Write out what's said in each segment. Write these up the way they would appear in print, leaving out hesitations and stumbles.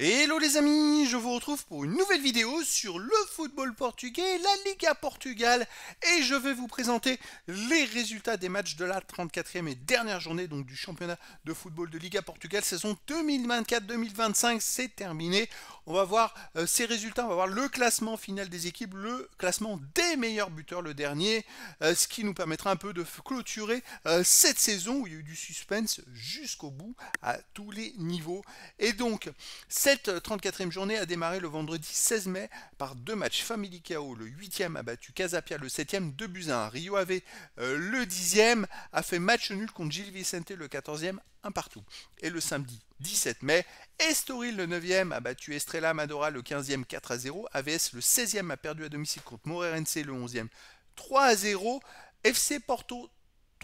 Hello les amis, je vous retrouve pour une nouvelle vidéo sur le football portugais, la Liga Portugal, et je vais vous présenter les résultats des matchs de la 34e et dernière journée donc du championnat de football de Liga Portugal saison 2024-2025. C'est terminé. On va voir ces résultats, on va voir le classement final des équipes, le classement des meilleurs buteurs, le dernier, ce qui nous permettra un peu de clôturer cette saison où il y a eu du suspense jusqu'au bout à tous les niveaux. Et donc, cette 34e journée a démarré le vendredi 16 mai par deux matchs. Family KO, le 8e a battu Casapia le 7e, 2 buts à 1. Rio Ave, le 10e, a fait match nul contre Gil Vicente le 14e, un partout. Et le samedi 17 mai, Estoril le 9e a battu Estrela Amadora le 15e 4 à 0. AVS le 16e a perdu à domicile contre Moreirense le 11e 3 à 0. FC Porto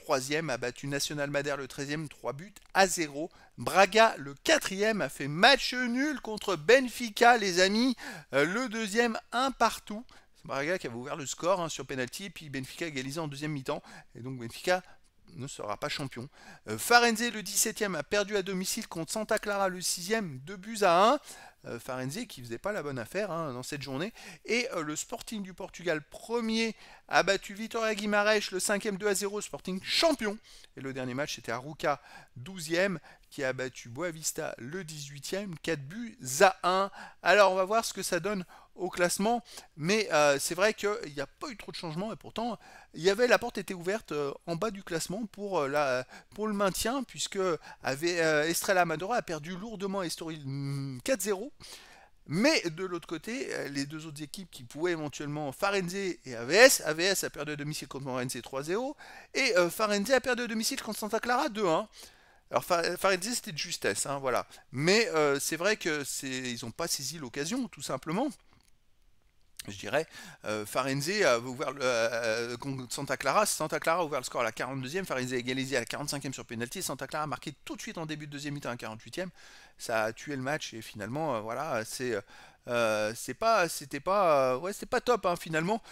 3e a battu National Madère le 13e 3 buts à 0. Braga le 4e a fait match nul contre Benfica les amis. Le deuxième un partout. C'est Braga qui avait ouvert le score sur penalty, puis Benfica égalisé en deuxième mi-temps. Et donc Benfica ne sera pas champion. Farenze le 17e a perdu à domicile contre Santa Clara le 6e, 2 buts à 1. Farenze qui faisait pas la bonne affaire dans cette journée. Et le Sporting du Portugal premier a battu Vitória Guimarães le 5e 2 à 0, Sporting champion. Et le dernier match c'était Arouca 12e qui a battu Boavista le 18e 4 buts à 1. Alors on va voir ce que ça donne au classement, mais c'est vrai qu'il n'y a pas eu trop de changements et pourtant la porte était ouverte en bas du classement pour le maintien, puisque Estrela Amadora a perdu lourdement Estoril 4-0. Mais de l'autre côté, les deux autres équipes qui pouvaient éventuellement, Farenze et AVS a perdu à domicile contre Moreirense 3-0 et Farenze a perdu à domicile contre Santa Clara 2-1. Alors Farenze c'était de justesse, voilà. Mais c'est vrai que ils n'ont pas saisi l'occasion, tout simplement. Je dirais, Farenze a ouvert contre Santa Clara. Santa Clara a ouvert le score à la 42e, Farenze a égalisé à la 45e sur penalty. Santa Clara a marqué tout de suite en début de deuxième mi-temps à la 48e. Ça a tué le match et finalement, voilà, c'était pas top finalement.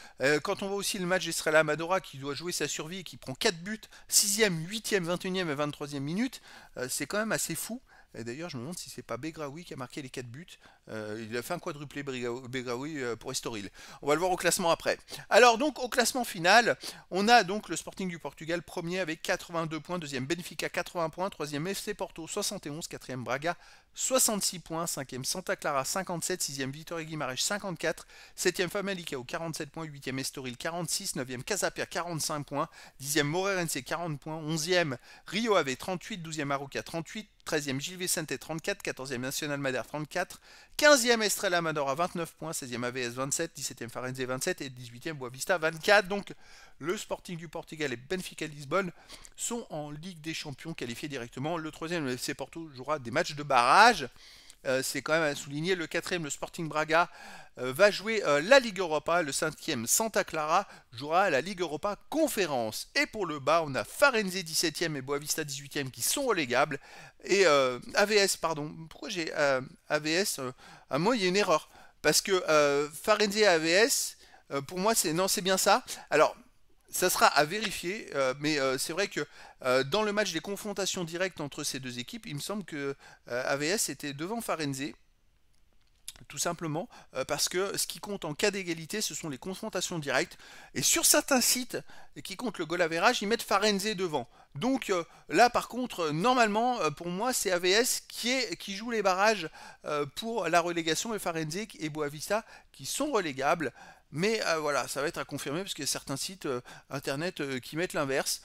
Quand on voit aussi le match d'Estrela Amadora qui doit jouer sa survie et qui prend 4 buts, 6e, 8e, 21e et 23e minute, c'est quand même assez fou. Et d'ailleurs, je me demande si c'est pas Begraoui qui a marqué les 4 buts. Il a fait un quadruplé Begraoui pour Estoril. On va le voir au classement après. Alors donc au classement final, on a donc le Sporting du Portugal premier avec 82 points, deuxième Benfica 80 points, troisième FC Porto 71, quatrième Braga 66 points, cinquième Santa Clara 57, sixième Vitória Guimarães 54, septième Famalicão 47 points, huitième Estoril 46, neuvième Casapia 45 points, dixième Moreirense 40 points, onzième Rio Ave 38, douzième Arouca 38, 13e Gil Vicente 34, 14e National Madère 34, 15e Estrela Amadora 29 points, 16e AVS 27, 17e Farenze 27 et 18e Boavista 24. Donc le Sporting du Portugal et Benfica Lisbonne sont en Ligue des Champions qualifiés directement. Le troisième, le FC Porto, jouera des matchs de barrage. C'est quand même à souligner. Le quatrième, le Sporting Braga, va jouer la Ligue Europa. Le cinquième, Santa Clara, jouera la Ligue Europa Conférence. Et pour le bas, on a Farenze 17e et Boavista 18e qui sont relégables. Et AVS, pardon. Pourquoi j'ai AVS À moi, il y a une erreur. Parce que Farenze et AVS, pour moi, c'est bien ça. Alors, ça sera à vérifier, mais c'est vrai que dans le match des confrontations directes entre ces deux équipes, il me semble que AVS était devant Farenze, tout simplement parce que ce qui compte en cas d'égalité, ce sont les confrontations directes. Et sur certains sites qui comptent le goal average, ils mettent Farenze devant. Donc là, par contre, normalement, pour moi, c'est AVS qui joue les barrages pour la relégation et Farenze et Boavista qui sont relégables. Mais voilà, ça va être à confirmer parce qu'il y a certains sites internet qui mettent l'inverse.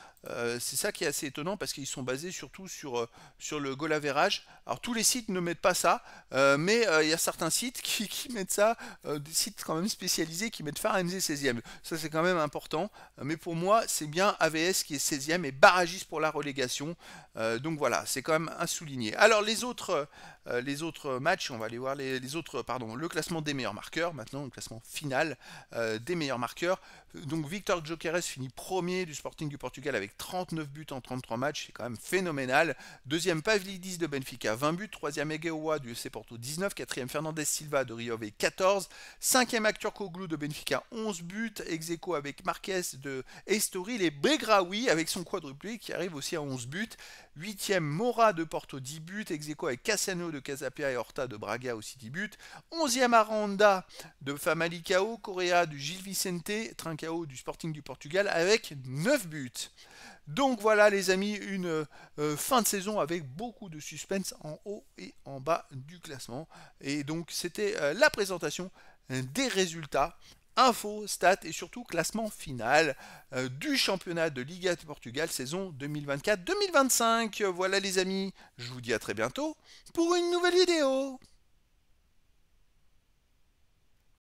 C'est ça qui est assez étonnant parce qu'ils sont basés surtout sur le goal average. Alors tous les sites ne mettent pas ça, mais il y a certains sites qui mettent ça, des sites quand même spécialisés qui mettent Farenze 16e. Ça c'est quand même important, mais pour moi c'est bien AVS qui est 16e et barragiste pour la relégation. Donc voilà, c'est quand même à souligner. Alors les autres matchs, on va aller voir le classement des meilleurs marqueurs, maintenant le classement final des meilleurs marqueurs. Donc Victor Gyökeres finit premier du Sporting du Portugal avec 39 buts en 33 matchs, c'est quand même phénoménal. Deuxième Pavlidis de Benfica 20 buts, troisième Egeoa du FC Porto 19, quatrième Fernandez Silva de Rio Ave 14, cinquième Aktürkoğlu de Benfica 11 buts, ex-aequo avec Marquez de Estoril et Begraoui avec son quadruplé qui arrive aussi à 11 buts. 8e, Mora de Porto 10 buts, ex aequo avec Cassiano de Casapia et Horta de Braga aussi 10 buts. 11e, Aranda de Famalicão, Correa du Gil Vicente, Trincao du Sporting du Portugal avec 9 buts. Donc voilà les amis, une fin de saison avec beaucoup de suspense en haut et en bas du classement. Et donc c'était la présentation des résultats, infos, stats et surtout classement final du championnat de Liga de Portugal saison 2024-2025. Voilà les amis, je vous dis à très bientôt pour une nouvelle vidéo.